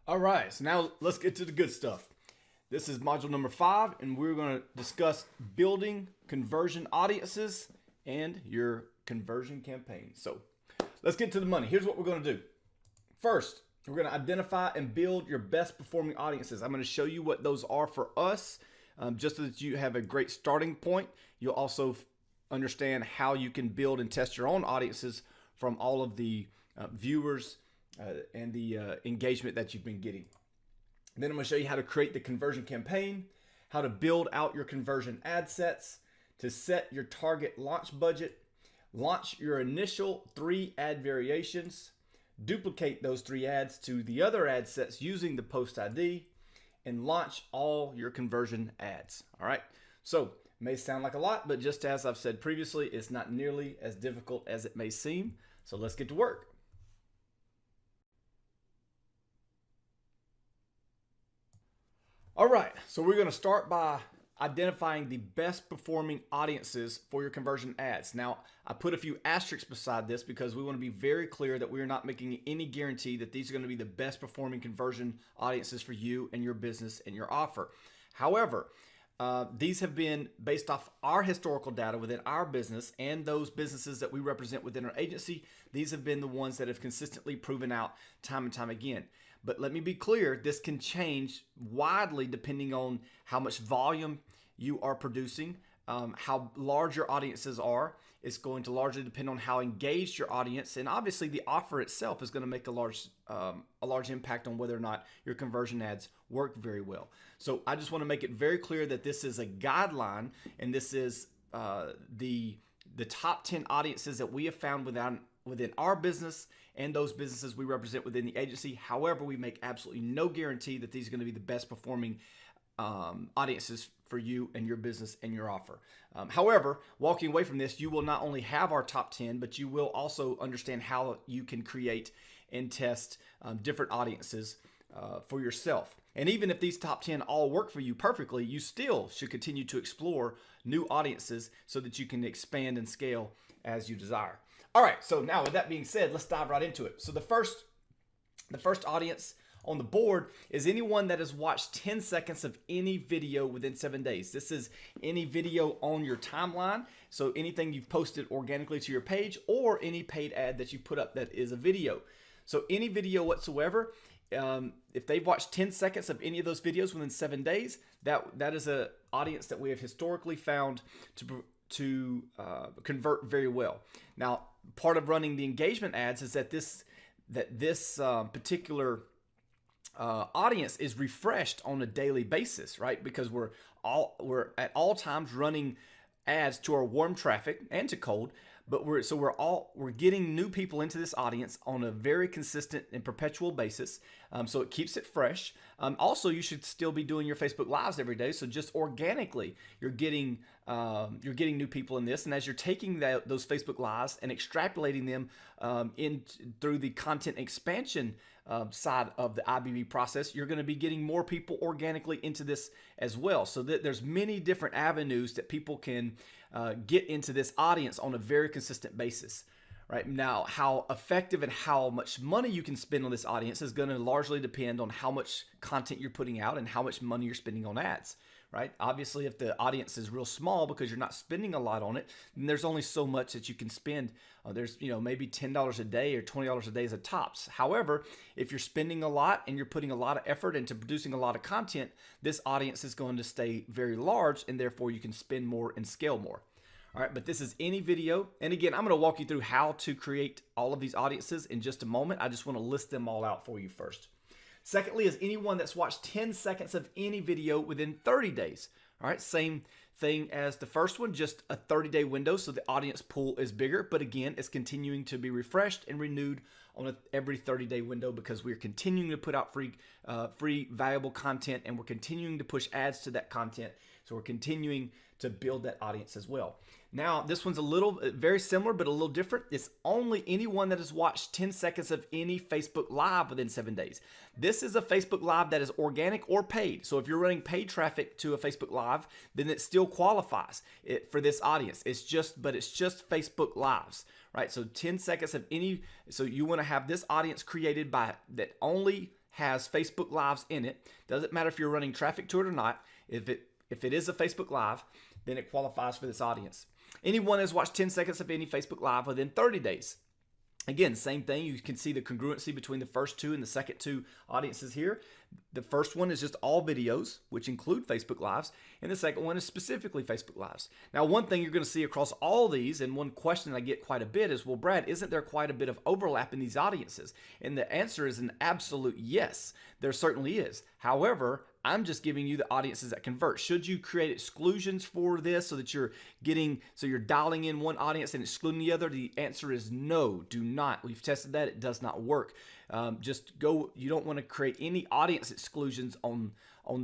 All right, so now let's get to the good stuff. This is module number 5, and we're going to discuss building conversion audiences and your conversion campaign. So let's get to the money. Here's what we're going to do. First, we're going to identify and build your best performing audiences. I'm going to show you what those are for us, just so that you have a great starting point. You'll also understand how you can build and test your own audiences from all of the viewers and the engagement that you've been getting. Then I'm going to show you how to create the conversion campaign, how to build out your conversion ad sets, to set your target launch budget, launch your initial 3 ad variations, duplicate those 3 ads to the other ad sets using the post ID, and launch all your conversion ads. All right. So it may sound like a lot, but just as I've said previously, it's not nearly as difficult as it may seem. So let's get to work. All right, so we're going to start by identifying the best performing audiences for your conversion ads. Now, I put a few asterisks beside this because we want to be very clear that we are not making any guarantee that these are going to be the best performing conversion audiences for you and your business and your offer. However, these have been based off our historical data within our business and those businesses that we represent within our agency. These have been the ones that have consistently proven out time and time again. But let me be clear, this can change widely depending on how much volume you are producing, how large your audiences are. It's going to largely depend on how engaged your audience, and obviously the offer itself is going to make a large impact on whether or not your conversion ads work very well. So I just want to make it very clear that this is a guideline, and this is the top 10 audiences that we have found within our business and those businesses we represent within the agency. However, we make absolutely no guarantee that these are going to be the best performing audiences for you and your business and your offer. However, walking away from this, you will not only have our top 10, but you will also understand how you can create and test different audiences for yourself. And even if these top 10 all work for you perfectly, you still should continue to explore new audiences so that you can expand and scale as you desire. All right, so now with that being said, let's dive right into it. So the first audience on the board is anyone that has watched 10 seconds of any video within 7 days. This is any video on your timeline, so anything you've posted organically to your page or any paid ad that you put up that is a video. So any video whatsoever, if they've watched 10 seconds of any of those videos within 7 days, that is an audience that we have historically found to convert very well. Now, part of running the engagement ads is that this particular audience is refreshed on a daily basis, right? Because we're at all times running ads to our warm traffic and to cold, but we're getting new people into this audience on a very consistent and perpetual basis. So it keeps it fresh. Also, you should still be doing your Facebook Lives every day. So just organically, you're getting new people in this. And as you're taking those Facebook Lives and extrapolating them through the content expansion side of the IBB process, you're going to be getting more people organically into this as well. So that there's many different avenues that people can get into this audience on a very consistent basis. Right now, how effective and how much money you can spend on this audience is going to largely depend on how much content you're putting out and how much money you're spending on ads. Right? Obviously, if the audience is real small because you're not spending a lot on it, then there's only so much that you can spend. There's maybe $10 a day or $20 a day as a tops. However, if you're spending a lot and you're putting a lot of effort into producing a lot of content, this audience is going to stay very large, and therefore you can spend more and scale more. All right, but this is any video. And again, I'm going to walk you through how to create all of these audiences in just a moment. I just want to list them all out for you first. Secondly is anyone that's watched 10 seconds of any video within 30 days. All right, same thing as the first one, just a 30-day window, so the audience pool is bigger. But again, it's continuing to be refreshed and renewed on every 30-day window because we're continuing to put out free valuable content, and we're continuing to push ads to that content. So we're continuing to build that audience as well. Now, this one's very similar, but a little different. It's only anyone that has watched 10 seconds of any Facebook Live within 7 days. This is a Facebook Live that is organic or paid. So if you're running paid traffic to a Facebook Live, then it still qualifies for this audience. It's just Facebook Lives, right? So 10 seconds of any, so you want to have this audience created that only has Facebook Lives in it, doesn't matter if you're running traffic to it or not, if it is a Facebook Live, then it qualifies for this audience. Anyone that's watched 10 seconds of any Facebook Live within 30 days. Again, same thing. You can see the congruency between the first two and the second two audiences here. The first one is just all videos, which include Facebook Lives, and the second one is specifically Facebook Lives. Now, one thing you're going to see across all these, and one question I get quite a bit is, well, Brad, isn't there quite a bit of overlap in these audiences? And the answer is an absolute yes. There certainly is. However, I'm just giving you the audiences that convert. Should you create exclusions for this so that you're dialing in one audience and excluding the other? The answer is no, do not. We've tested that. It does not work. You don't want to create any audience exclusions on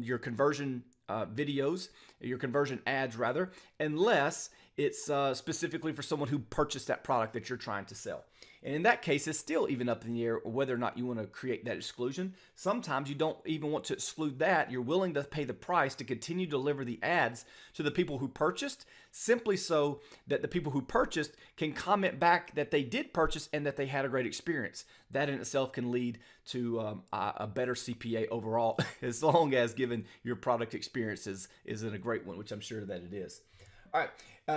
your conversion videos, your conversion ads rather, unless it's specifically for someone who purchased that product that you're trying to sell. And in that case, it's still even up in the air whether or not you want to create that exclusion. Sometimes you don't even want to exclude that. You're willing to pay the price to continue to deliver the ads to the people who purchased, simply so that the people who purchased can comment back that they did purchase and that they had a great experience. That in itself can lead to a better CPA overall, as long as given your product experience isn't a great one, which I'm sure that it is. All right.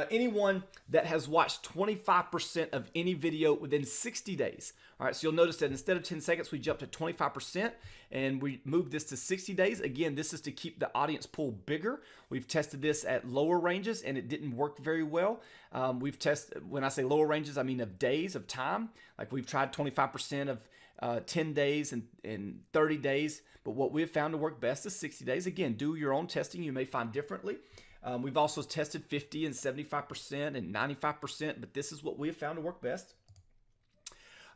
Anyone that has watched 25% of any video within 60 days. All right, so you'll notice that instead of 10 seconds, we jumped to 25%, and we moved this to 60 days. Again, this is to keep the audience pool bigger. We've tested this at lower ranges, and it didn't work very well. We've tested, when I say lower ranges, I mean of days of time. Like we've tried 25% of 10 days and 30 days, but what we've found to work best is 60 days. Again, do your own testing. You may find differently. We've also tested 50 and 75% and 95%, but this is what we have found to work best.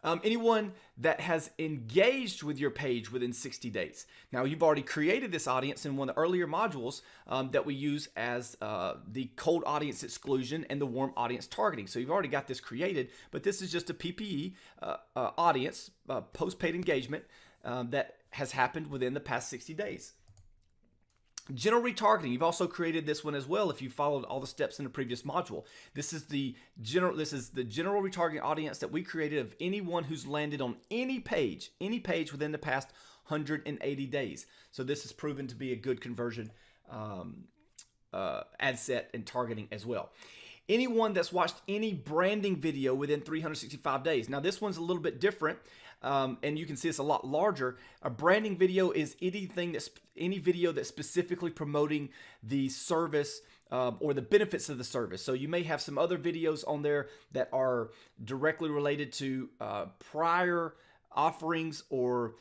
Anyone that has engaged with your page within 60 days. Now, you've already created this audience in one of the earlier modules that we use as the cold audience exclusion and the warm audience targeting. So you've already got this created, but this is just a PPE audience, post-paid engagement that has happened within the past 60 days. General retargeting, you've also created this one as well if you followed all the steps in the previous module. This is the general retargeting audience that we created of anyone who's landed on any page within the past 180 days. So this has proven to be a good conversion ad set and targeting as well. Anyone that's watched any branding video within 365 days. Now this one's a little bit different. And you can see it's a lot larger. A branding video is any video that's specifically promoting the service or the benefits of the service. So you may have some other videos on there that are directly related to prior offerings or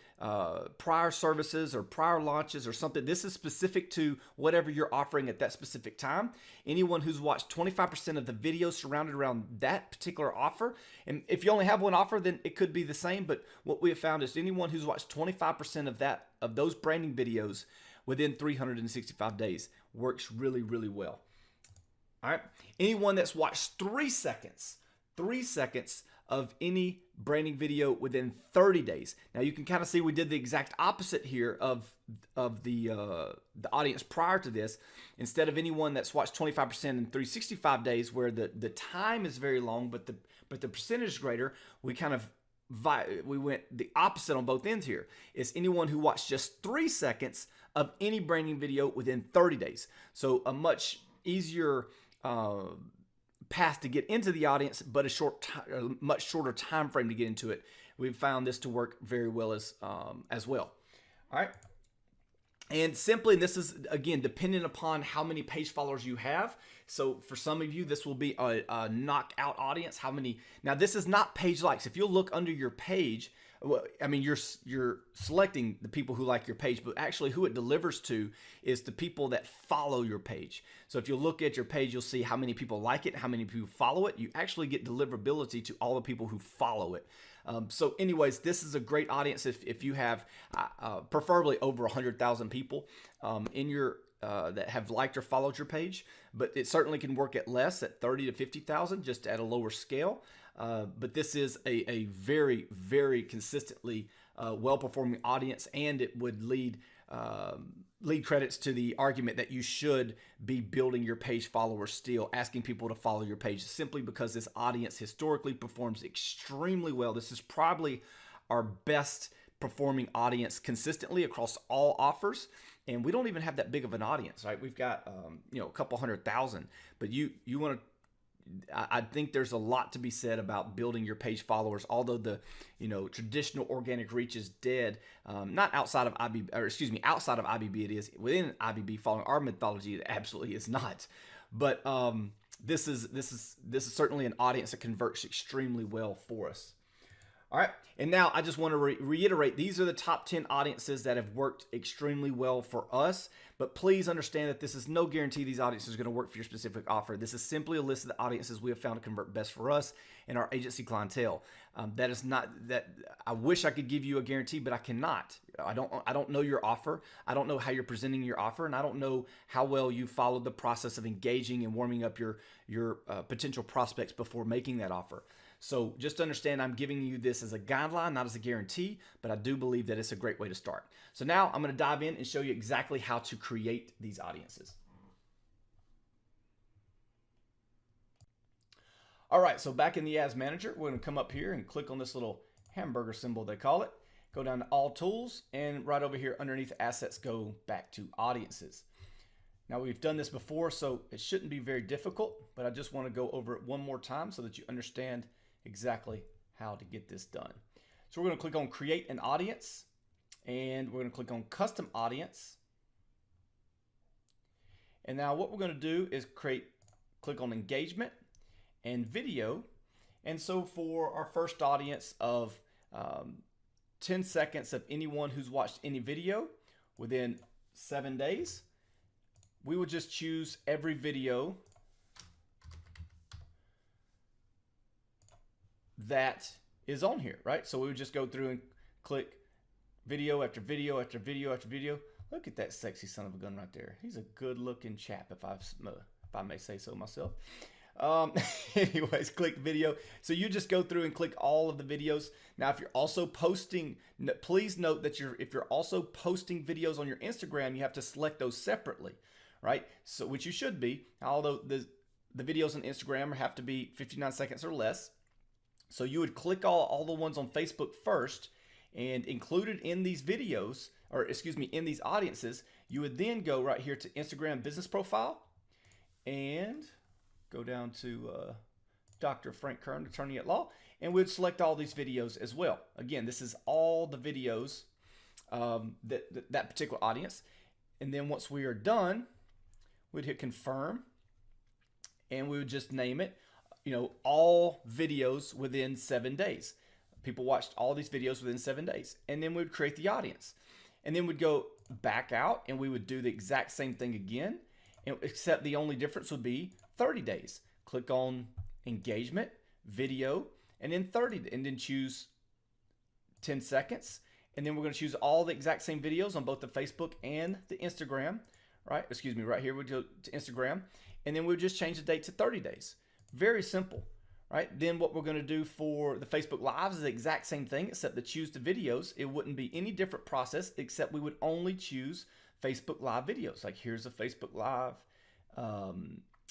prior services or prior launches or something. This is specific to whatever you're offering at that specific time. Anyone who's watched 25% of the videos surrounded around that particular offer, and if you only have one offer, then it could be the same, but what we have found is anyone who's watched 25% of those branding videos within 365 days works really, really well. All right. Anyone that's watched 3 seconds of any branding video within 30 days. Now you can kind of see we did the exact opposite here of the audience prior to this. Instead of anyone that's watched 25% in 365 days, where the time is very long, but the percentage is greater, we went the opposite on both ends here. Is anyone who watched just 3 seconds of any branding video within 30 days. So a much easier path to get into the audience, but a much shorter time frame to get into it. We've found this to work very well as well. All right. And simply, this is, again, dependent upon how many page followers you have. So for some of you, this will be a knockout audience. Now this is not page likes. If you'll look under your page, well, I mean, you're selecting the people who like your page, but actually who it delivers to is the people that follow your page. So if you look at your page, you'll see how many people like it, how many people follow it. You actually get deliverability to all the people who follow it. So anyways, this is a great audience if you have preferably over 100,000 people in your that have liked or followed your page, but it certainly can work at less, at 30 to 50,000, just at a lower scale. But this is a very, very consistently well-performing audience, and it would lead credits to the argument that you should be building your page followers still, asking people to follow your page, simply because this audience historically performs extremely well. This is probably our best performing audience consistently across all offers. And we don't even have that big of an audience, right? We've got a couple 100,000, but you want to. I think there's a lot to be said about building your page followers. Although the traditional organic reach is dead, not outside of IBB, or excuse me, outside of IBB it is. Within IBB, following our methodology, it absolutely is not. But this is certainly an audience that converts extremely well for us. All right, and now I just want to reiterate, these are the top 10 audiences that have worked extremely well for us, but please understand that this is no guarantee these audiences are going to work for your specific offer. This is simply a list of the audiences we have found to convert best for us and our agency clientele. That is not that I wish I could give you a guarantee, but I cannot. I don't know your offer. I don't know how you're presenting your offer, and I don't know how well you followed the process of engaging and warming up your potential prospects before making that offer. So just understand I'm giving you this as a guideline, not as a guarantee, but I do believe that it's a great way to start. So now I'm going to dive in and show you exactly how to create these audiences. All right, so back in the Ads Manager, we're going to come up here and click on this little hamburger symbol, they call it. Go down to All Tools, and right over here underneath Assets, go back to Audiences. Now we've done this before, so it shouldn't be very difficult, but I just want to go over it one more time so that you understand exactly how to get this done. So we're going to click on Create an Audience, and we're going to click on Custom Audience. And now what we're going to do is click on Engagement and Video. And so for our first audience of 10 seconds of anyone who's watched any video within 7 days, we would just choose every video that is on here, right? So we would just go through and click video after video after video after video. Look at that sexy son of a gun right there. He's a good looking chap, if I may say so myself. Anyways, click video. So you just go through and click all of the videos. Now, if you're also posting, please note that if you're also posting videos on your Instagram, you have to select those separately, right? So which you should be, although the videos on Instagram have to be 59 seconds or less. So you would click all the ones on Facebook first, and included in these videos, or excuse me, in these audiences, you would then go right here to Instagram Business Profile and go down to Dr. Frank Kern, Attorney at Law, and we'd select all these videos as well. Again, this is all the videos that particular audience. And then once we are done, we'd hit confirm, and we would just name it, all videos within 7 days. People watched all these videos within 7 days. And then we would create the audience. And then we'd go back out and we would do the exact same thing again, except the only difference would be 30 days. Click on engagement, video, and then 30, and then choose 10 seconds. And then we're going to choose all the exact same videos on both the Facebook and the Instagram, right? Excuse me, right here we go to Instagram. And then we'll just change the date to 30 days. Very simple, right? Then what we're going to do for the Facebook Lives is the exact same thing, except to choose the videos. It wouldn't be any different process, except we would only choose Facebook Live videos. Like here's a Facebook Live.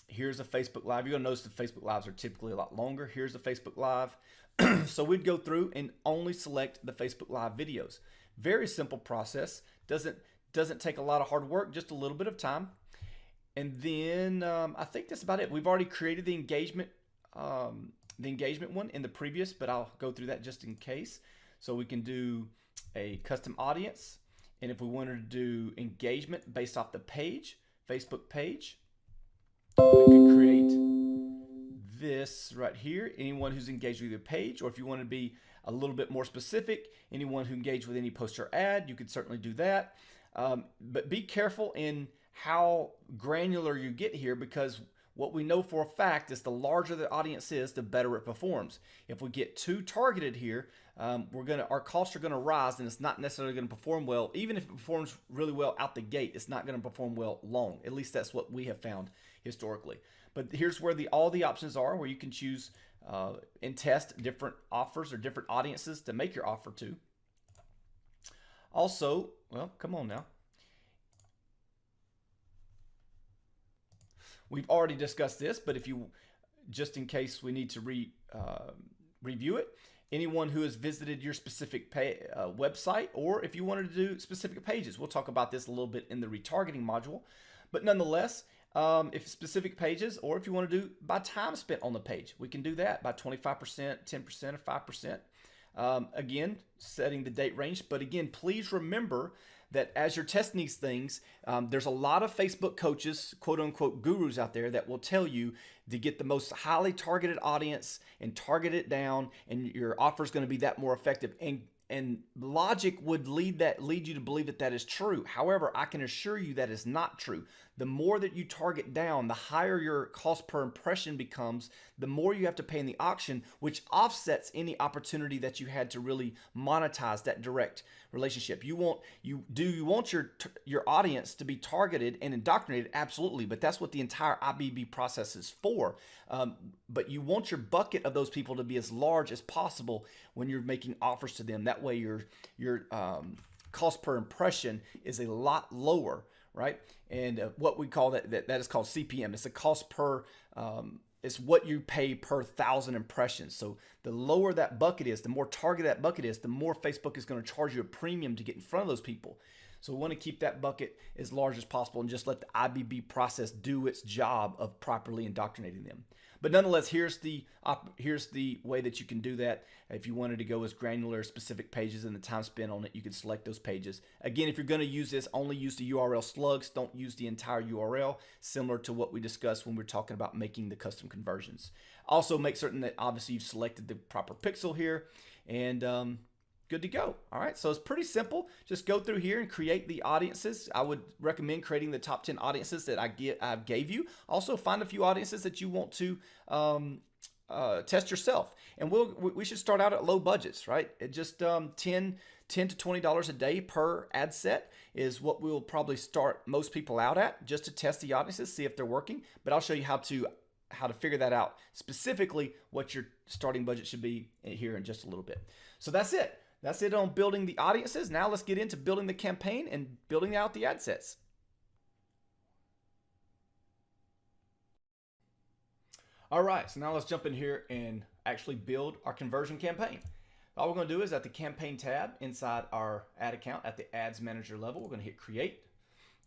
Here's a Facebook Live. You're going to notice the Facebook Lives are typically a lot longer. Here's a Facebook Live. So we'd go through and only select the Facebook Live videos. Very simple process. Doesn't take a lot of hard work, just a little bit of time. And then I think that's about it. We've already created the engagement one in the previous, but I'll go through that just in case. So we can do a custom audience. And if we wanted to do engagement based off the page, Facebook page, we could create this right here. Anyone who's engaged with your page, or if you want to be a little bit more specific, anyone who engaged with any post or ad, you could certainly do that. But be careful in how granular you get here, because what we know for a fact is the larger the audience is, the better it performs. If we get too targeted here, our costs are gonna rise, and it's not necessarily gonna perform well. Even if it performs really well out the gate, it's not gonna perform well long. At least that's what we have found historically. But here's where all the options are, where you can choose and test different offers or different audiences to make your offer to. Also, well, come on now. We've already discussed this, but if you, just in case we need to review it, anyone who has visited your specific website, or if you wanted to do specific pages. We'll talk about this a little bit in the retargeting module. But nonetheless, if specific pages, or if you want to do by time spent on the page, we can do that by 25%, 10%, or 5%. Again, setting the date range. But again, please remember that as you're testing these things, there's a lot of Facebook coaches, quote unquote gurus out there that will tell you to get the most highly targeted audience and target it down, and your offer is going to be that more effective. And logic would lead you to believe that that is true. However, I can assure you that is not true. The more that you target down, the higher your cost per impression becomes, the more you have to pay in the auction, which offsets any opportunity that you had to really monetize that direct relationship. You want your audience to be targeted and indoctrinated? Absolutely, but that's what the entire IBB process is for. But you want your bucket of those people to be as large as possible when you're making offers to them. That way your cost per impression is a lot lower, right? And what we call that is called CPM. It's a cost per, it's what you pay per 1,000 impressions. So the lower that bucket is, the more targeted that bucket is, the more Facebook is going to charge you a premium to get in front of those people. So we want to keep that bucket as large as possible and just let the IBB process do its job of properly indoctrinating them. But nonetheless, here's the way that you can do that. If you wanted to go as granular as specific pages and the time spent on it, you can select those pages. Again, if you're going to use this, only use the URL slugs. Don't use the entire URL, similar to what we discussed when we're talking about making the custom conversions. Also, make certain that obviously you've selected the proper pixel here, and good to go. All right, so it's pretty simple. Just go through here and create the audiences. I would recommend creating the top 10 audiences that I gave you. Also, find a few audiences that you want to test yourself. And we should start out at low budgets, right? At just $10 to $20 a day per ad set is what we'll probably start most people out at, just to test the audiences, see if they're working. But I'll show you how to figure that out, specifically what your starting budget should be here in just a little bit. So that's it. That's it on building the audiences. Now let's get into building the campaign and building out the ad sets. All right, so now let's jump in here and actually build our conversion campaign. All we're going to do is at the campaign tab inside our ad account at the ads manager level, we're going to hit create.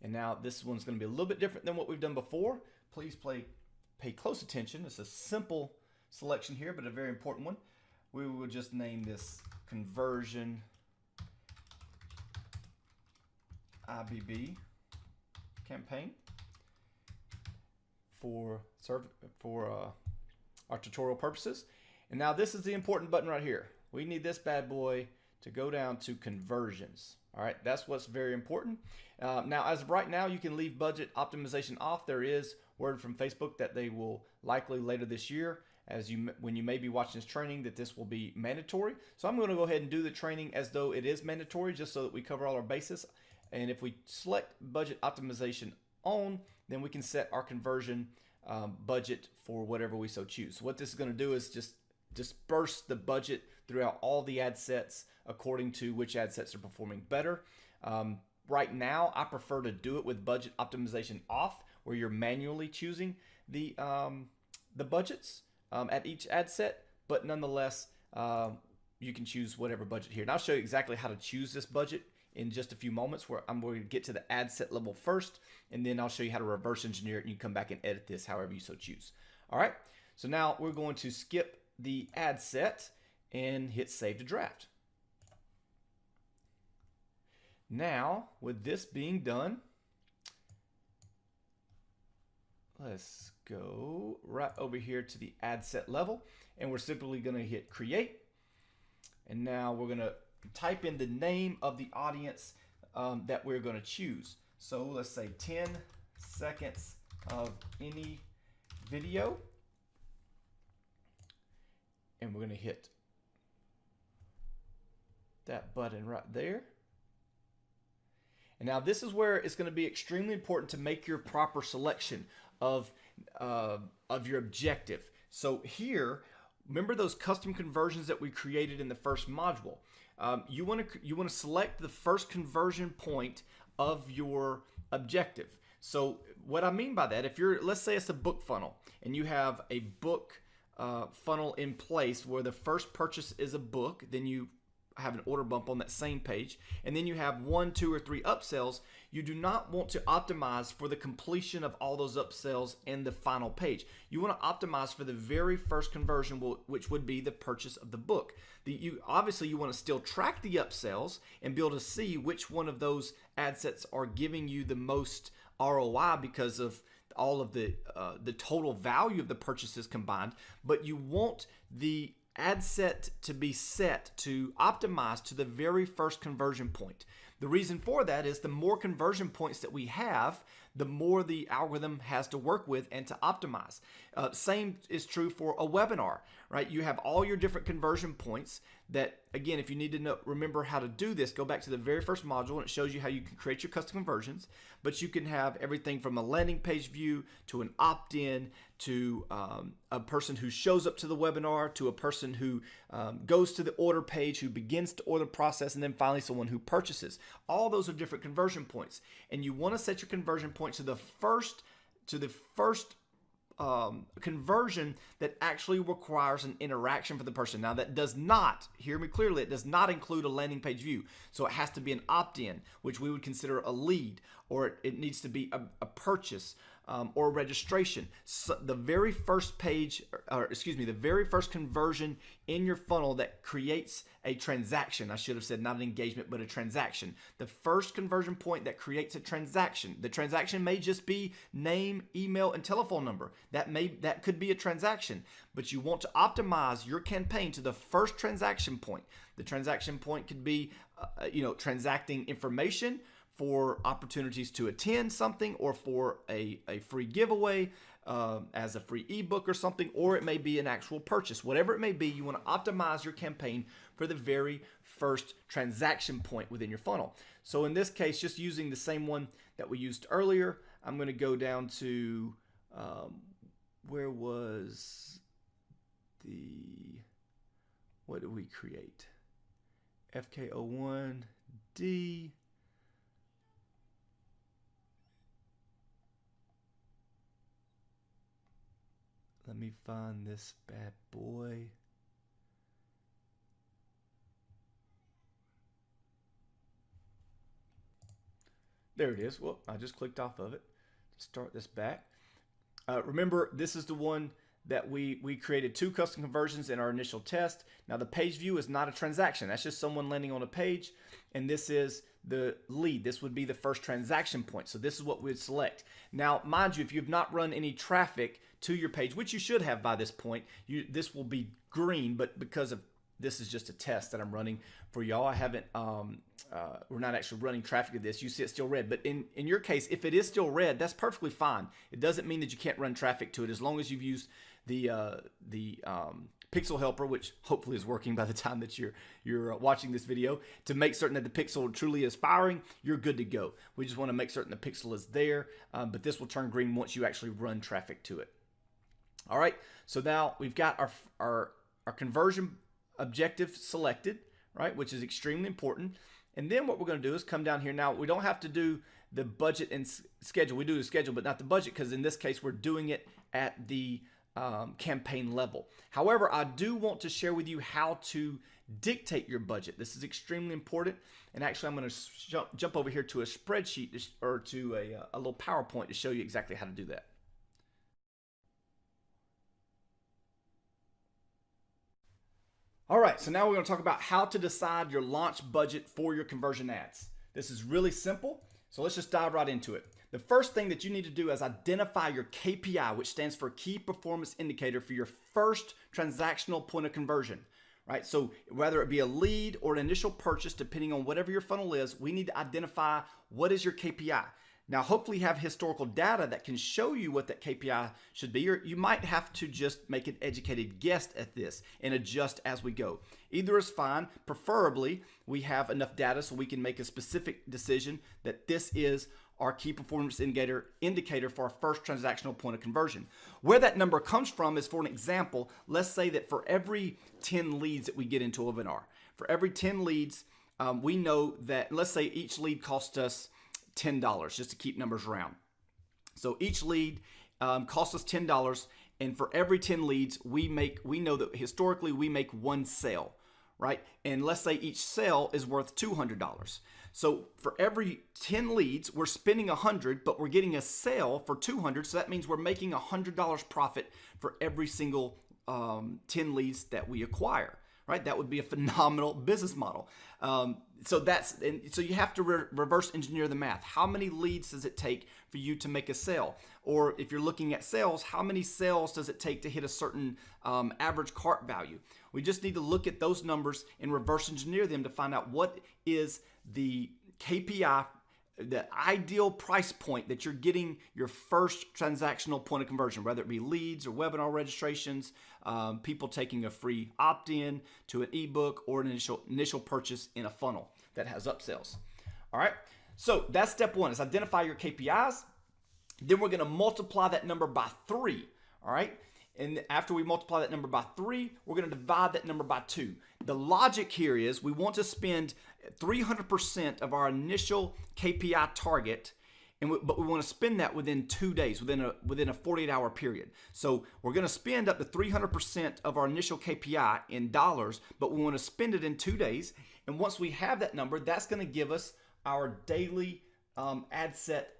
And now this one's going to be a little bit different than what we've done before. Please pay close attention. It's a simple selection here, but a very important one. We will just name this conversion IBB campaign for our tutorial purposes. And now this is the important button right here. We need this bad boy to go down to conversions. All right, that's what's very important. Now, as of right now, you can leave budget optimization off. There is word from Facebook that they will likely later this year, when you may be watching this training, that this will be mandatory. So I'm going to go ahead and do the training as though it is mandatory, just so that we cover all our bases. And if we select budget optimization on, then we can set our conversion budget for whatever we so choose. So what this is going to do is just disperse the budget throughout all the ad sets according to which ad sets are performing better. Right now, I prefer to do it with budget optimization off, where you're manually choosing the budgets at each ad set, but nonetheless, you can choose whatever budget here. And I'll show you exactly how to choose this budget in just a few moments, where I'm going to get to the ad set level first, and then I'll show you how to reverse engineer it, and you can come back and edit this however you so choose. All right, so now we're going to skip the ad set and hit save to draft. Now, with this being done, let's go right over here to the ad set level, and we're simply going to hit create. And now we're going to type in the name of the audience that we're going to choose. So let's say 10 seconds of any video, and we're going to hit that button right there. And now this is where it's going to be extremely important to make your proper selection of your objective. So here, remember those custom conversions that we created in the first module. You want to select the first conversion point of your objective. So what I mean by that, if you're, let's say it's a book funnel, and you have a book funnel in place where the first purchase is a book, then you have an order bump on that same page, and then you have 1, 2, or 3 upsells, you do not want to optimize for the completion of all those upsells in the final page. You want to optimize for the very first conversion, which would be the purchase of the book. Obviously, you want to still track the upsells and be able to see which one of those ad sets are giving you the most ROI because of all of the total value of the purchases combined, but you want the ad set to be set to optimize to the very first conversion point. The reason for that is the more conversion points that we have, the more the algorithm has to work with and to optimize. Same is true for a webinar, right? You have all your different conversion points that, again, if you need to remember how to do this, go back to the very first module and it shows you how you can create your custom conversions. But you can have everything from a landing page view to an opt-in to a person who shows up to the webinar to a person who goes to the order page, who begins to order process, and then finally someone who purchases. All those are different conversion points, and you want to set your conversion point to the first conversion that actually requires an interaction for the person. Now that does not, hear me clearly, it does not include a landing page view. So it has to be an opt-in, which we would consider a lead, or it needs to be a purchase or a registration. So the very first page, or excuse me, the very first conversion in your funnel that creates a transaction, I should have said not an engagement, but a transaction. The first conversion point that creates a transaction. The transaction may just be name, email, and telephone number. That could be a transaction, but you want to optimize your campaign to the first transaction point. The transaction point could be, transacting information for opportunities to attend something, or for a free giveaway as a free ebook or something, or it may be an actual purchase. Whatever it may be, you want to optimize your campaign for the very first transaction point within your funnel. So in this case, just using the same one that we used earlier, I'm going to go down to where was what did we create? FK01D. Let me find this bad boy. There it is. Well, I just clicked off of it to start this back. Remember, this is the one that we created 2 custom conversions in our initial test. Now the page view is not a transaction. That's just someone landing on a page. And this is the lead. This would be the first transaction point. So this is what we'd select. Now, mind you, if you've not run any traffic to your page, which you should have by this point, this will be green, but because of this is just a test that I'm running for y'all, I haven't, we're not actually running traffic to this. You see it's still red, but in your case, if it is still red, that's perfectly fine. It doesn't mean that you can't run traffic to it as long as you've used the pixel helper, which hopefully is working by the time that you're watching this video, to make certain that the pixel truly is firing. You're good to go. We just want to make certain the pixel is there, but this will turn green once you actually run traffic to it. All right, so now we've got our conversion objective selected, right, which is extremely important. And then what we're going to do is come down here. Now, we don't have to do the budget and schedule. We do the schedule, but not the budget, because in this case, we're doing it at the campaign level. However, I do want to share with you how to dictate your budget. This is extremely important. And actually, I'm going to jump over here to a spreadsheet or to a little PowerPoint to show you exactly how to do that. All right, so now we're going to talk about how to decide your launch budget for your conversion ads. This is really simple, so let's just dive right into it. The first thing that you need to do is identify your KPI, which stands for Key Performance Indicator, for your first transactional point of conversion, right? So whether it be a lead or an initial purchase, depending on whatever your funnel is, we need to identify what is your KPI. Now, hopefully you have historical data that can show you what that KPI should be, or you might have to just make an educated guess at this and adjust as we go. Either is fine. Preferably, we have enough data so we can make a specific decision that this is our key performance indicator for our first transactional point of conversion. Where that number comes from is, for an example, let's say that for every 10 leads that we get into a webinar, for every 10 leads, we know that, let's say each lead cost us $10, just to keep numbers round. So each lead costs us $10, And for every 10 leads, we know that historically we make one sale, right? And let's say each sale is worth $200. So for every 10 leads, we're spending $100, but we're getting a sale for $200. So that means we're making $100 profit for every single 10 leads that we acquire, right? That would be a phenomenal business model. So you have to reverse engineer the math. How many leads does it take for you to make a sale? Or if you're looking at sales, how many sales does it take to hit a certain average cart value? We just need to look at those numbers and reverse engineer them to find out what is the KPI, the ideal price point that you're getting your first transactional point of conversion, whether it be leads or webinar registrations, people taking a free opt-in to an ebook, or an initial purchase in a funnel that has upsells. All right, so that's step one, is identify your KPIs. Then we're going to multiply that number by 3. All right, and after we multiply that number by 3, we're going to divide that number by 2. The logic here is we want to spend 300% of our initial KPI target, but we want to spend that within 2 days, within a 48-hour period. So we're going to spend up to 300% of our initial KPI in dollars, but we want to spend it in 2 days. And once we have that number, that's going to give us our daily ad set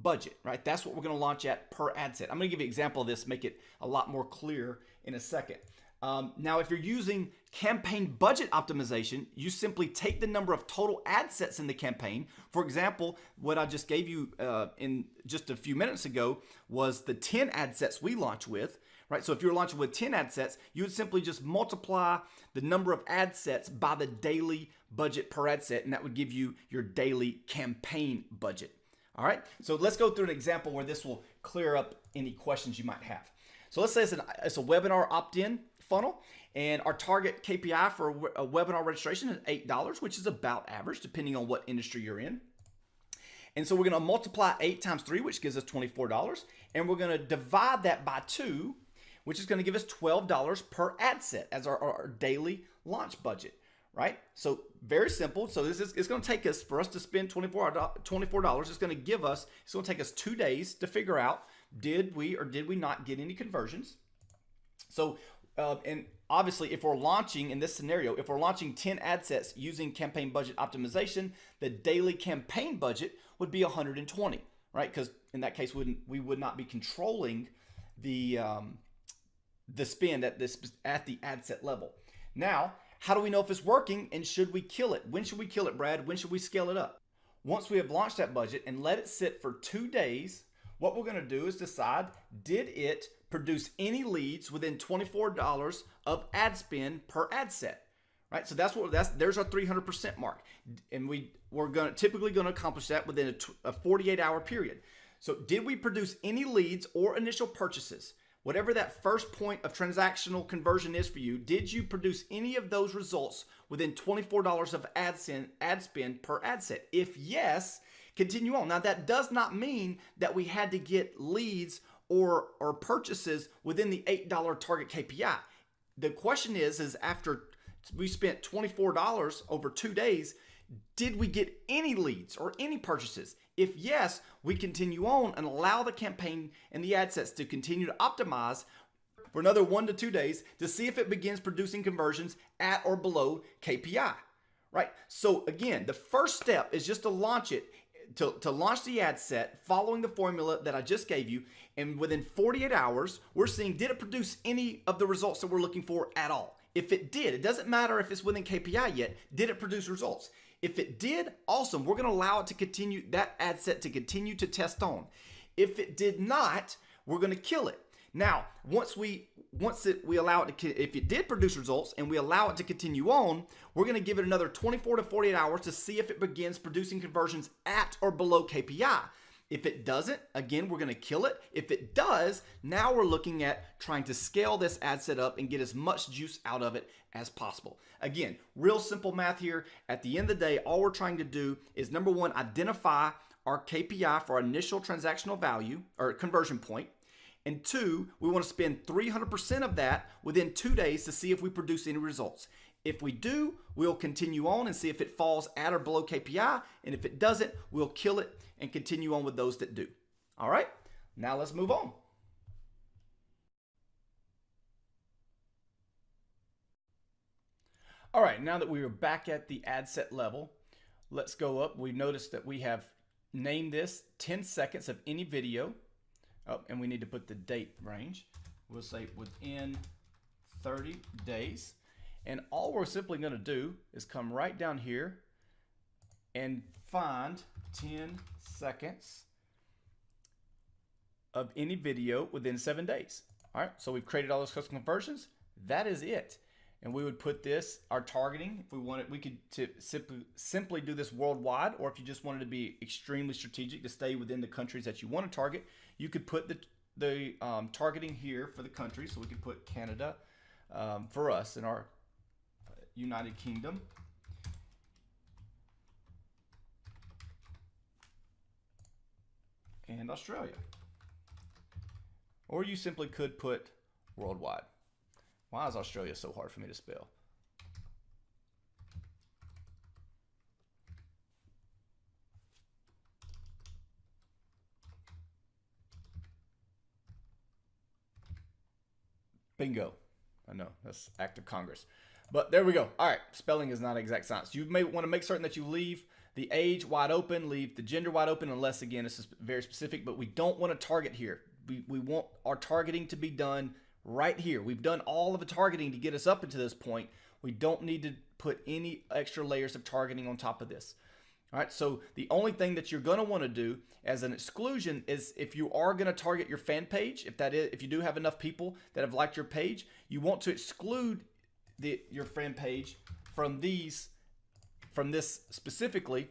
budget, right? That's what we're going to launch at per ad set. I'm going to give you an example of this, make it a lot more clear in a second. Now, if you're using campaign budget optimization, you simply take the number of total ad sets in the campaign. For example, what I just gave you in just a few minutes ago was the 10 ad sets we launch with, right? So if you're launching with 10 ad sets, you would simply just multiply the number of ad sets by the daily budget per ad set, and that would give you your daily campaign budget. All right, so let's go through an example where this will clear up any questions you might have. So let's say it's a webinar opt-in funnel, and our target KPI for a webinar registration is $8, which is about average depending on what industry you're in. And so we're going to multiply 8 times 3, which gives us $24, and we're going to divide that by 2, which is going to give us $12 per ad set as our daily launch budget, right? So very simple. So it's going to take us, for us to spend $24, it's going to take us 2 days to figure out, did we or did we not get any conversions? So and obviously, if we're launching, in this scenario, if we're launching 10 ad sets using campaign budget optimization, the daily campaign budget would be 120, right? Because in that case, we would not be controlling the spend at the ad set level. Now, how do we know if it's working, and should we kill it? When should we kill it, Brad? When should we scale it up? Once we have launched that budget and let it sit for 2 days, what we're going to do is decide, did it produce any leads within $24 of ad spend per ad set, right? So there's our 300% mark, and we're typically going to accomplish that within a 48-hour period. So did we produce any leads or initial purchases? Whatever that first point of transactional conversion is for you, did you produce any of those results within $24 of ad spend per ad set? If yes, continue on. Now, that does not mean that we had to get leads or purchases within the $8 target KPI. The question is after we spent $24 over 2 days, did we get any leads or any purchases? If yes, we continue on and allow the campaign and the ad sets to continue to optimize for another 1 to 2 days to see if it begins producing conversions at or below KPI, right? So again, the first step is just to launch it, to launch the ad set following the formula that I just gave you. And within 48 hours, we're seeing, did it produce any of the results that we're looking for at all? If it did, it doesn't matter if it's within KPI yet, did it produce results? If it did, awesome. We're going to allow it to continue, that ad set to continue to test on. If it did not, we're going to kill it. Now, we allow it to, if it did produce results and we allow it to continue on, we're going to give it another 24 to 48 hours to see if it begins producing conversions at or below KPI. If it doesn't, again, we're going to kill it. If it does, now we're looking at trying to scale this ad set up and get as much juice out of it as possible. Again, real simple math here. At the end of the day, all we're trying to do is, number one, identify our KPI for our initial transactional value or conversion point. And 2, we want to spend 300% of that within 2 days to see if we produce any results. If we do, we'll continue on and see if it falls at or below KPI. And if it doesn't, we'll kill it and continue on with those that do. All right, now let's move on. All right, now that we are back at the ad set level, let's go up. We noticed that we have named this 10 seconds of any video. Oh, and we need to put the date range. We'll say within 30 days. And all we're simply going to do is come right down here and find 10 seconds of any video within 7 days. All right, so we've created all those custom conversions. That is it. And we would put this, our targeting, if we wanted, we could simply do this worldwide, or if you just wanted to be extremely strategic to stay within the countries that you want to target, you could put the targeting here for the country. So we could put Canada for us in our United Kingdom. And Australia. Or you simply could put worldwide. Why is Australia so hard for me to spell? Bingo. I know, that's act of Congress. But there we go. All right, spelling is not exact science. You may want to make certain that you leave the age wide open, leave the gender wide open, unless, again, it's very specific, but we don't want to target here. We want our targeting to be done right here. We've done all of the targeting to get us up into this point. We don't need to put any extra layers of targeting on top of this. All right, so the only thing that you're going to want to do as an exclusion is if you are going to target your fan page, if you do have enough people that have liked your page, you want to exclude your fan page from this specifically,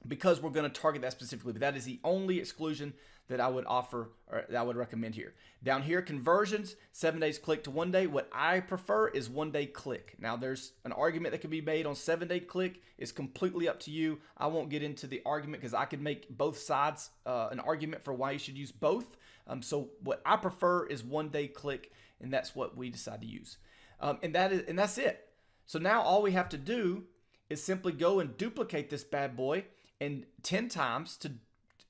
because we're going to target that specifically. But that is the only exclusion that I would offer, or that I would recommend here. Down here, conversions, 7 days click to 1 day. What I prefer is 1 day click. Now, there's an argument that can be made on 7 day click. It's completely up to you. I won't get into the argument because I could make both sides an argument for why you should use both. So what I prefer is 1 day click, and that's what we decide to use. And that's it. So now all we have to do is simply go and duplicate this bad boy and 10 times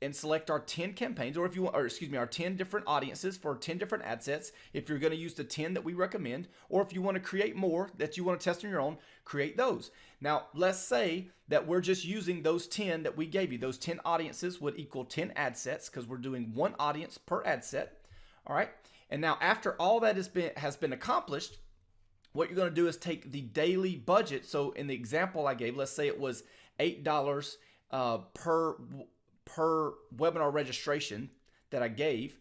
and select our 10 campaigns, or if you want, or excuse me, our 10 different audiences for 10 different ad sets. If you're going to use the 10 that we recommend, or if you want to create more that you want to test on your own, create those. Now, let's say that we're just using those 10 that we gave you. Those 10 audiences would equal 10 ad sets because we're doing one audience per ad set. All right. And now after all that has been accomplished, what you're going to do is take the daily budget. So in the example I gave, let's say it was $8 per webinar registration that I gave.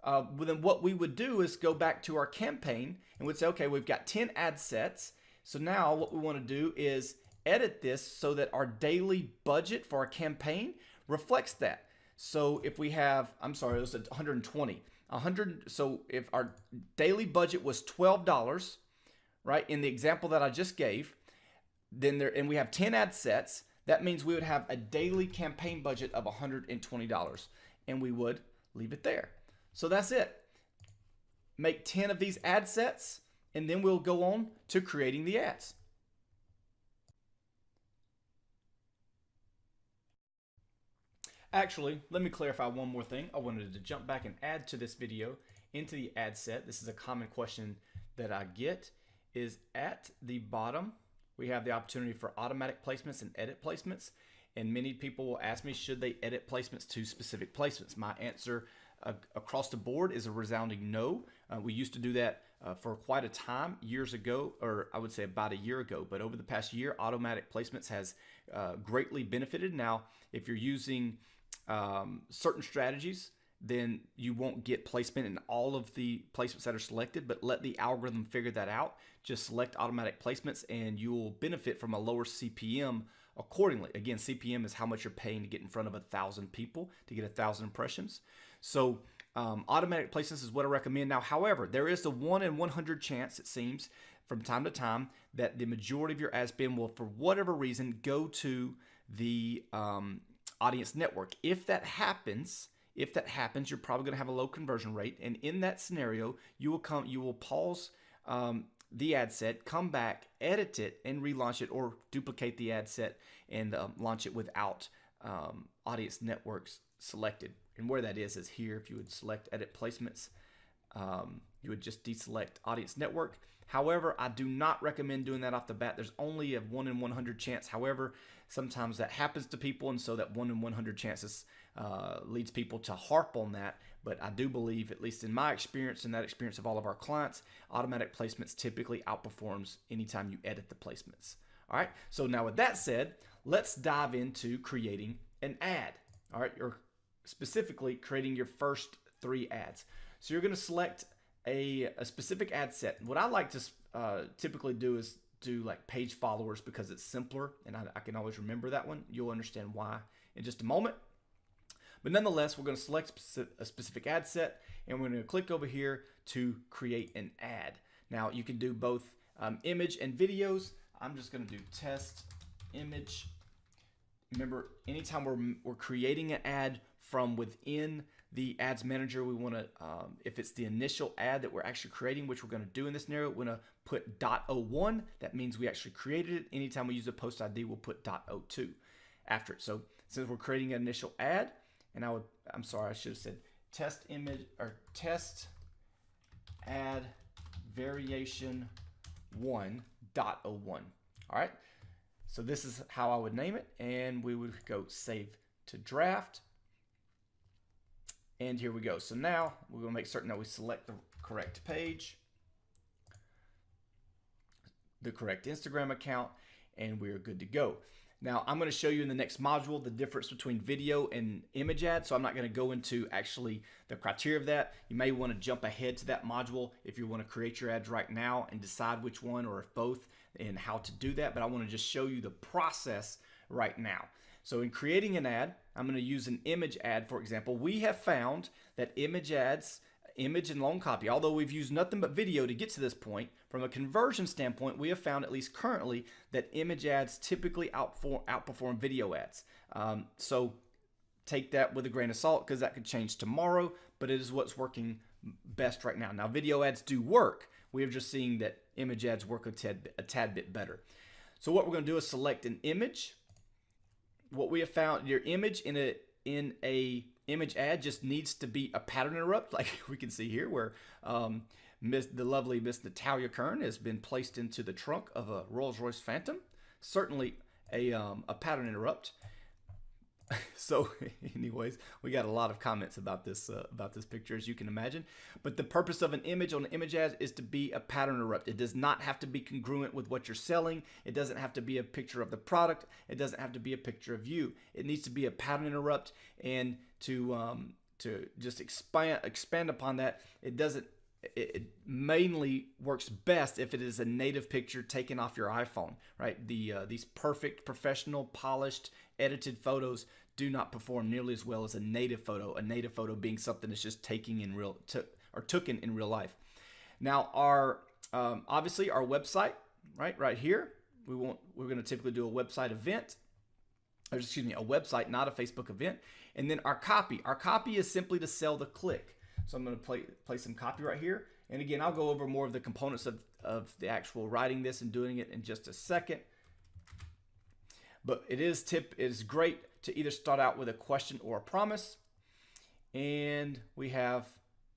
Then what we would do is go back to our campaign and we'd say, okay, we've got 10 ad sets. So now what we want to do is edit this so that our daily budget for our campaign reflects that. So if we have, I'm sorry, it was 120. So if our daily budget was $12, right, in the example that I just gave, and we have 10 ad sets, that means we would have a daily campaign budget of $120, and we would leave it there. So that's it. Make 10 of these ad sets, and then we'll go on to creating the ads. Actually, let me clarify one more thing. I wanted to jump back and add to this video into the ad set. This is a common question that I get, is at the bottom, we have the opportunity for automatic placements and edit placements. And many people will ask me, should they edit placements to specific placements? My answer across the board is a resounding no. We used to do that for quite a time years ago, or I would say about a year ago. But over the past year, automatic placements has greatly benefited. Now, if you're using certain strategies, then you won't get placement in all of the placements that are selected, but let the algorithm figure that out. Just select automatic placements and you will benefit from a lower CPM accordingly. Again, CPM is how much you're paying to get in front of 1,000 people to get 1,000 impressions. So automatic placements is what I recommend. Now, however, there is a 1 in 100 chance, it seems, from time to time, that the majority of your ad spend will, for whatever reason, go to the audience network. If that happens, you're probably going to have a low conversion rate. And in that scenario, you will pause the ad set, come back, edit it, and relaunch it, or duplicate the ad set and launch it without audience networks selected. And where that is here. If you would select edit placements, you would just deselect audience network. However, I do not recommend doing that off the bat. There's only a 1 in 100 chance. However, sometimes that happens to people, and so that 1 in 100 chances leads people to harp on that. But I do believe, at least in my experience and that experience of all of our clients, automatic placements typically outperforms anytime you edit the placements. All right, so now with that said, let's dive into creating an ad. All right, or specifically creating your first 3 ads. So you're going to select a specific ad set. What I like to typically do is do like page followers, because it's simpler and I can always remember that one. You'll understand why in just a moment. But nonetheless, we're going to select a specific ad set, and we're going to click over here to create an ad. Now you can do both image and videos. I'm just going to do test image. Remember, anytime we're creating an ad from within the ads manager, we want to, if it's the initial ad that we're actually creating, which we're going to do in this scenario, we're going to put .01. That means we actually created it. Anytime we use a post ID, we'll put .02 after it. So since we're creating an initial ad, and I'm sorry, I should have said test image or test ad variation 1.01. All right. So this is how I would name it, and we would go save to draft. And here we go. So now we're going to make certain that we select the correct page, the correct Instagram account, and we're good to go. Now I'm going to show you in the next module the difference between video and image ads. So I'm not going to go into actually the criteria of that. You may want to jump ahead to that module if you want to create your ads right now and decide which one or if both and how to do that. But I want to just show you the process right now. So in creating an ad, I'm going to use an image ad, for example. We have found that image ads, image and long copy, although we've used nothing but video to get to this point, from a conversion standpoint, we have found, at least currently, that image ads typically outperform video ads. So take that with a grain of salt, because that could change tomorrow, but it is what's working best right now. Now, video ads do work. We are just seeing that image ads work a tad bit better. So what we're going to do is select an image. What we have found, your image in a image ad just needs to be a pattern interrupt, like we can see here, where the lovely Miss Natalia Kern has been placed into the trunk of a Rolls-Royce Phantom. Certainly a pattern interrupt. So anyways, we got a lot of comments about this picture, as you can imagine. But the purpose of an image on an image ad is to be a pattern interrupt. It does not have to be congruent with what you're selling. It doesn't have to be a picture of the product. It doesn't have to be a picture of you. It needs to be a pattern interrupt. And to just expand upon that, it mainly works best if it is a native picture taken off your iPhone, right? These perfect, professional, polished, edited photos do not perform nearly as well as a native photo. A native photo being something that's just taken in real life. Now, obviously our website, right here, we're going to typically do a website event, or excuse me, a website, not a Facebook event. And then our copy. Our copy is simply to sell the click. So I'm going to play some copy right here. And again, I'll go over more of the components of the actual writing this and doing it in just a second. But it is great to either start out with a question or a promise. And we have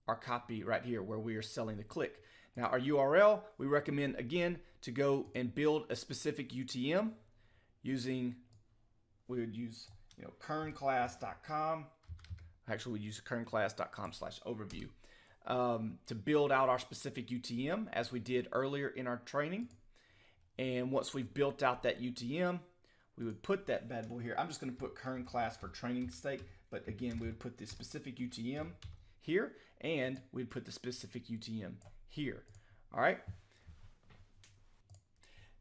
our copy right here where we are selling the click. Now our URL, we recommend again to go and build a specific UTM using, we would use kernclass.com. Actually, we use kernclass.com/overview to build out our specific UTM, as we did earlier in our training. And once we've built out that UTM, we would put that bad boy here. I'm just going to put Kern class for training sake, but again, we would put the specific UTM here, and we'd put the specific UTM here. All right.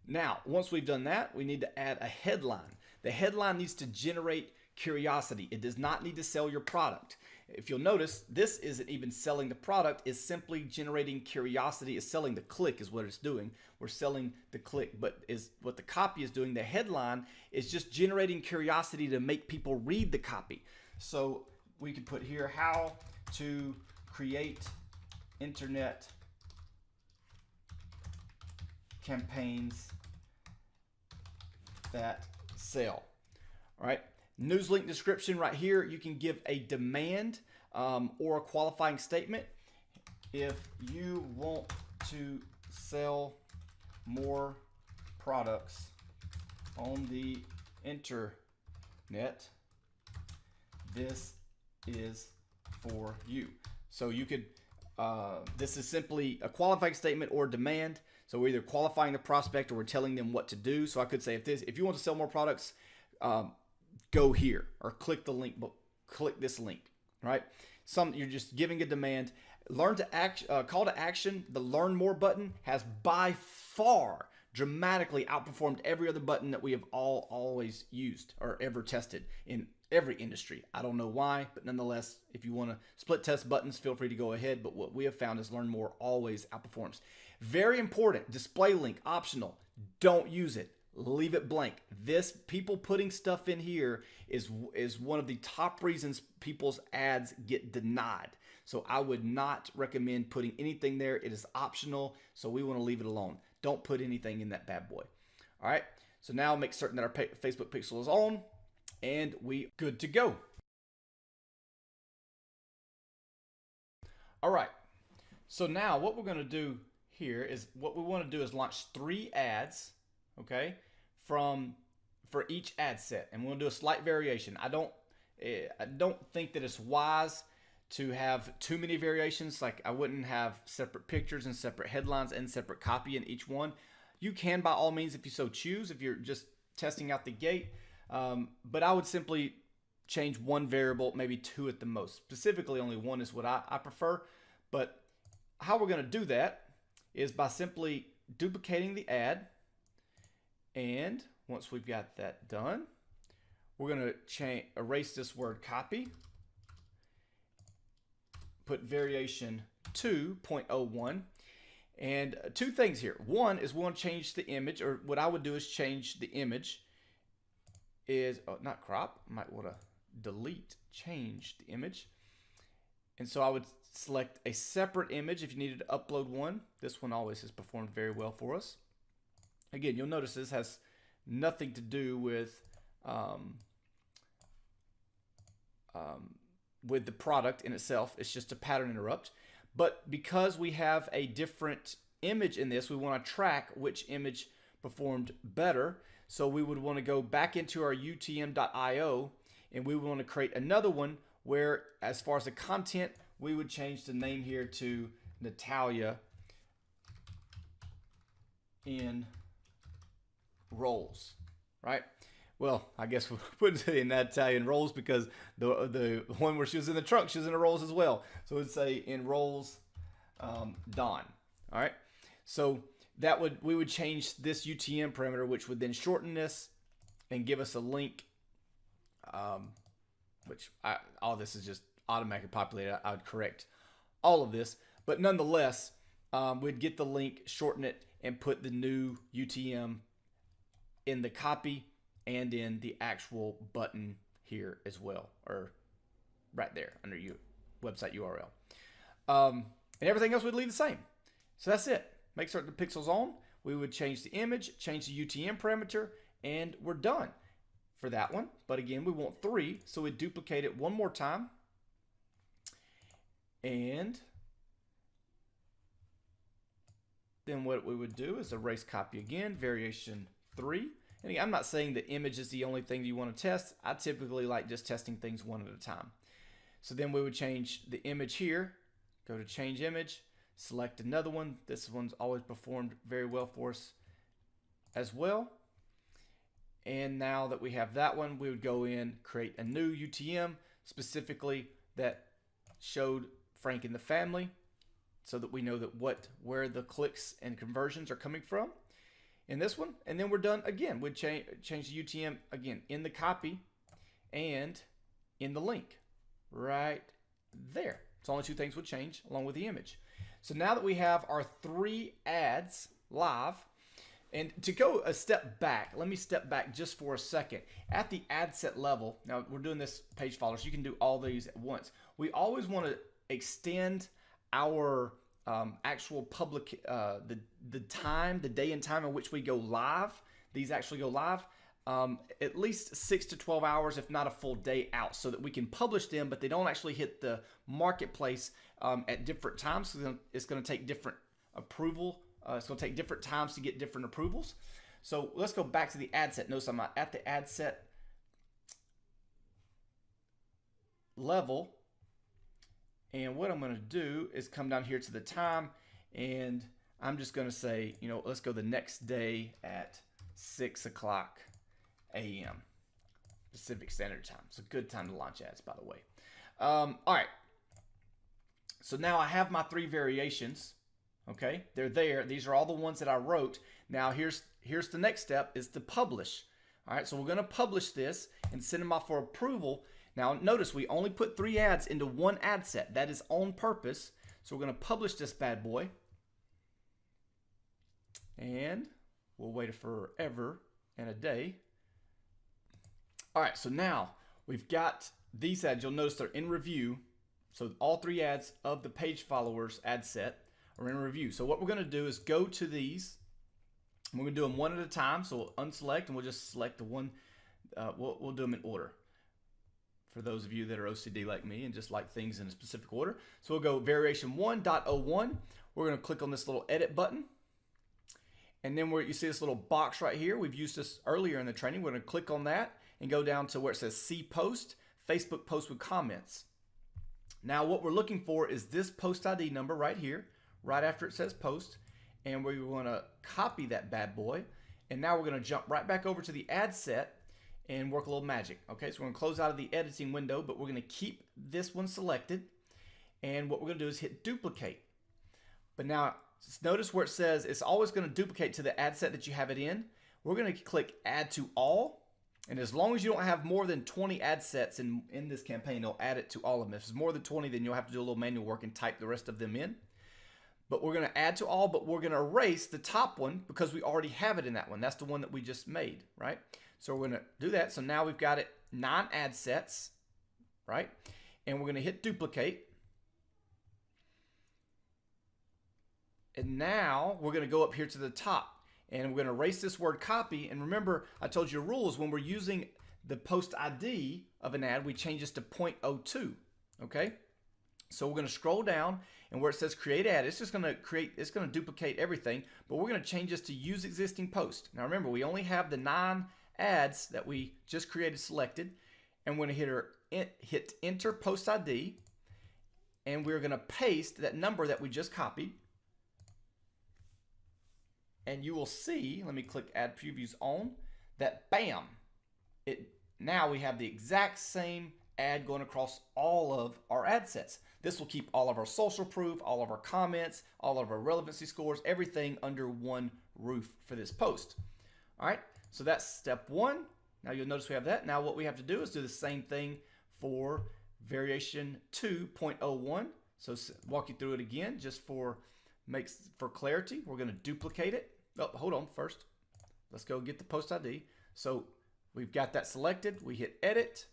Now, once we've done that, we need to add a headline. The headline needs to generate curiosity. It does not need to sell your product. If you'll notice, this isn't even selling the product, it's simply generating curiosity. It's selling the click is what it's doing. We're selling the click, but is what the copy is doing. The headline is just generating curiosity to make people read the copy. So we could put here, how to create internet campaigns that sell. All right. News link description right here. You can give a demand or a qualifying statement. if you want to sell more products on the internet, this is for you. So you could, this is simply a qualifying statement or demand. So we're either qualifying the prospect or we're telling them what to do. So I could say, if you want to sell more products, go here or click the link, click this link, right? You're just giving a demand. Learn to act, call to action. The learn more button has by far dramatically outperformed every other button that we have always used or ever tested in every industry. I don't know why, but nonetheless, if you want to split test buttons, feel free to go ahead. But what we have found is learn more always outperforms. Very important, display link, optional. Don't use it. Leave it blank. This people putting stuff in here is one of the top reasons people's ads get denied. So I would not recommend putting anything there. It is optional, so we want to leave it alone. Don't put anything in that bad boy. All right, so now make certain that our Facebook pixel is on and we good to go. All right, so now what we're going to do here is what we want to do is launch 3 ads, okay, for each ad set, and we'll do a slight variation. I don't think that it's wise to have too many variations. Like I wouldn't have separate pictures and separate headlines and separate copy in each one. You can by all means if you so choose, if you're just testing out the gate, but I would simply change one variable, maybe 2 at the most. Specifically only 1 is what I prefer. But how we're going to do that is by simply duplicating the ad, and once we've got that done, we're going to erase this word copy, put variation 2.01, and 2 things here. One is we want to change the image, or what I would do is change the image is, not crop, I might want to change the image. And so I would select a separate image if you needed to upload one. This one always has performed very well for us. Again, you'll notice this has nothing to do with the product in itself. It's just a pattern interrupt. But because we have a different image in this, we want to track which image performed better. So we would want to go back into our utm.io and we would want to create another one where, as far as the content, we would change the name here to Natalia in rolls, right? Well, I guess we'll put it in Natalia in rolls because the one where she was in the trunk, she was in the rolls as well. So we'd say in rolls, Dawn. All right. So we would change this UTM parameter, which would then shorten this and give us a link. All this is just automatically populated. I would correct all of this, but nonetheless, we'd get the link, shorten it, and put the new UTM in the copy and in the actual button here as well, or right there under your website URL. And everything else would leave the same. So that's it. Make certain the pixel's on. We would change the image, change the UTM parameter, and we're done for that one. But again, we want 3, so we duplicate it one more time. And then what we would do is erase copy again, variation 3. And again, I'm not saying the image is the only thing you want to test. I typically like just testing things one at a time. So then we would change the image here, go to change image, select another one. This one's always performed very well for us as well. And now that we have that one, we would go in, create a new UTM specifically that showed Frank and the family, so that we know that where the clicks and conversions are coming from in this one. And then we're done again. We'd change the UTM again in the copy and in the link right there. So only 2 things would change along with the image. So now that we have our 3 ads live, and to go a step back, let me step back just for a second. At the ad set level, now we're doing this page followers, you can do all these at once. We always want to extend our actual public, the day and time in which we go live. These actually go live. at least 6 to 12 hours, if not a full day out, so that we can publish them, but they don't actually hit the marketplace at different times. So it's going to take different approval. It's going to take different times to get different approvals. So let's go back to the ad set. Notice I'm at the ad set level. And what I'm going to do is come down here to the time, and I'm just going to say, you know, let's go the next day at 6 o'clock a.m. Pacific Standard Time. It's a good time to launch ads, by the way. All right. So now I have my 3 variations. Okay, they're there. These are all the ones that I wrote. Now here's the next step, is to publish. All right, so we're going to publish this and send them off for approval. Now notice we only put 3 ads into one ad set. That is on purpose. So we're going to publish this bad boy. And we'll wait forever and a day. All right, so now we've got these ads. You'll notice they're in review. So all 3 ads of the page followers ad set are in review. So what we're going to do is go to these. We're going to do them one at a time. So we'll unselect and we'll just select the one. We'll do them in order. For those of you that are OCD like me and just like things in a specific order. So we'll go variation 1.01. We're going to click on this little edit button. And then where you see this little box right here, we've used this earlier in the training. We're going to click on that and go down to where it says see post, Facebook post with comments. Now what we're looking for is this post ID number right here, right after it says post. And we're going to copy that bad boy. And now we're going to jump right back over to the ad set and work a little magic. Okay, so we're going to close out of the editing window, but we're going to keep this one selected. And what we're going to do is hit duplicate. But now notice where it says it's always going to duplicate to the ad set that you have it in. We're going to click add to all. And as long as you don't have more than 20 ad sets in this campaign, it'll add it to all of them. If it's more than 20, then you'll have to do a little manual work and type the rest of them in. But we're going to add to all, but we're going to erase the top one because we already have it in that one. That's the one that we just made, right? So we're going to do that. So now we've got it 9 ad sets, right? And we're going to hit duplicate. And now we're going to go up here to the top and we're going to erase this word copy. And remember, I told you rules. When we're using the post ID of an ad, we change this to 0.02, okay? So we're going to scroll down, and where it says create ad, it's just going to it's going to duplicate everything, but we're going to change this to use existing post. Now remember, we only have the 9 ads that we just created selected, and we're going to hit enter post ID, and we're going to paste that number that we just copied. And you will see, let me click add previews on, that bam, now we have the exact same ad going across all of our ad sets. This will keep all of our social proof, all of our comments, all of our relevancy scores, everything under one roof for this post. All right, so that's step 1. Now you'll notice we have that. Now what we have to do is do the same thing for variation 2.01. So walk you through it again just for clarity. We're going to duplicate it. Oh, hold on first. Let's go get the post ID. So we've got that selected. We hit edit.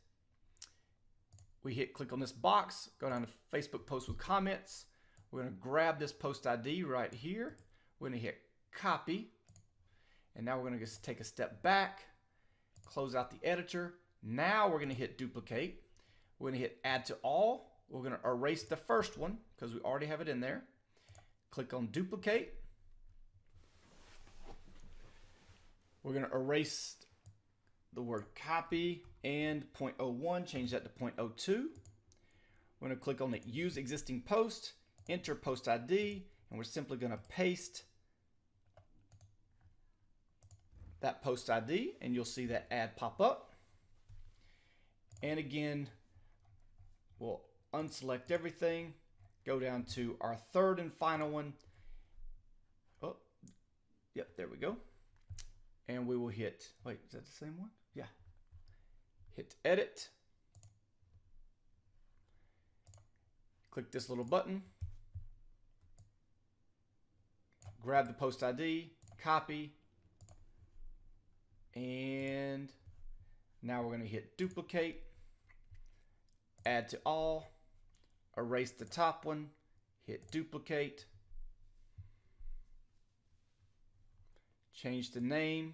We hit click on this box, go down to Facebook post with comments. We're going to grab this post ID right here. We're going to hit copy. And now we're going to just take a step back, close out the editor. Now we're going to hit duplicate. We're going to hit add to all. We're going to erase the first one because we already have it in there. Click on duplicate. We're going to erase the word copy and 0.01, change that to 0.02. We're going to click on the use existing post, enter post ID, and we're simply going to paste that post ID, and you'll see that ad pop up. And again, we'll unselect everything, go down to our 3rd and final one. Oh, yep, there we go. And we will hit, wait, is that the same one? Yeah. Hit edit. Click this little button. Grab the post ID, copy. And now we're going to hit duplicate, add to all, erase the top one, hit duplicate. Change the name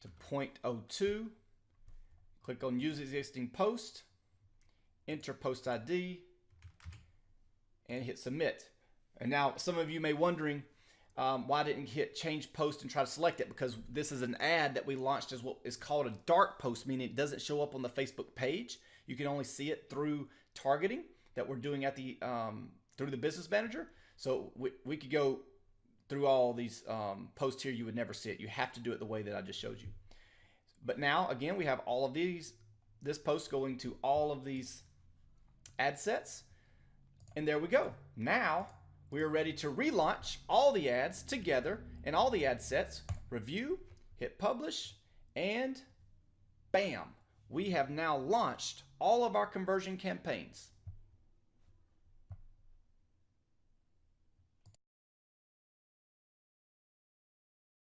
to to 0.02. Click on use existing post, enter post ID, and hit submit. And now some of you may be wondering, why didn't hit change post and try to select it? Because this is an ad that we launched as what is called a dark post, meaning it doesn't show up on the Facebook page. You can only see it through targeting that we're doing at the through the business manager. So we could go through all these posts here. You would never see it. You have to do it the way that I just showed you. But now again, we have all of this post going to all of these ad sets, and there we go. Now we are ready to relaunch all the ads together and all the ad sets, review, hit publish, and bam, we have now launched all of our conversion campaigns.